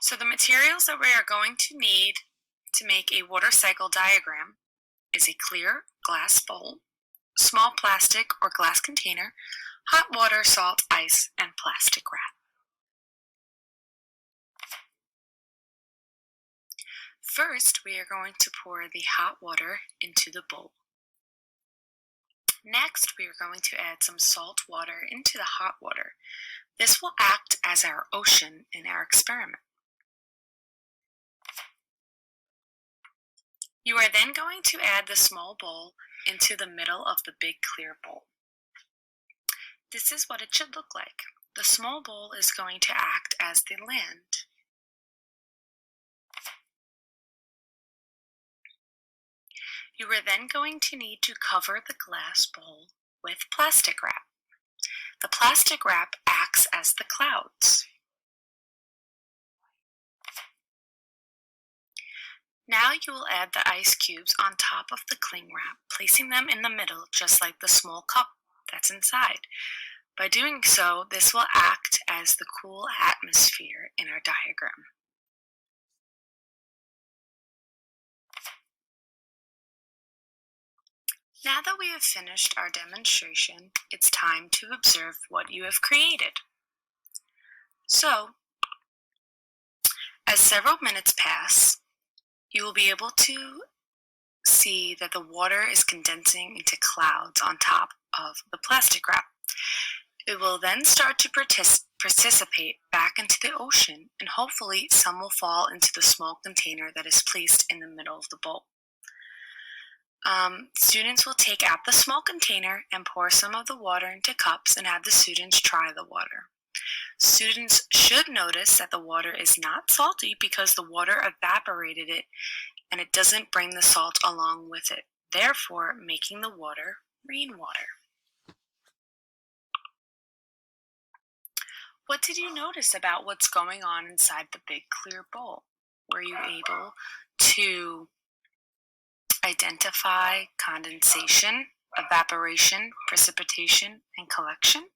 So the materials that we are going to need to make a water cycle diagram is a clear glass bowl, small plastic or glass container, hot water, salt, ice, and plastic wrap. First, we are going to pour the hot water into the bowl. Next, we are going to add some salt water into the hot water. This will act as our ocean in our experiment. You are then going to add the small bowl into the middle of the big clear bowl. This is what it should look like. The small bowl is going to act as the land. You are then going to need to cover the glass bowl with plastic wrap. The plastic wrap acts as the clouds. Now you will add the ice cubes on top of the cling wrap, placing them in the middle just like the small cup that's inside. By doing so, this will act as the cool atmosphere in our diagram. Now that we have finished our demonstration, it's time to observe what you have created. So, as several minutes pass, you will be able to see that the water is condensing into clouds on top of the plastic wrap. It will then start to precipitate back into the ocean, and hopefully some will fall into the small container that is placed in the middle of the bowl. Students will take out the small container and pour some of the water into cups and have the students try the water. Students should notice that the water is not salty because the water evaporated it and it doesn't bring the salt along with it, therefore making the water rainwater. What did you notice about what's going on inside the big clear bowl? Were you able to identify condensation, evaporation, precipitation, and collection?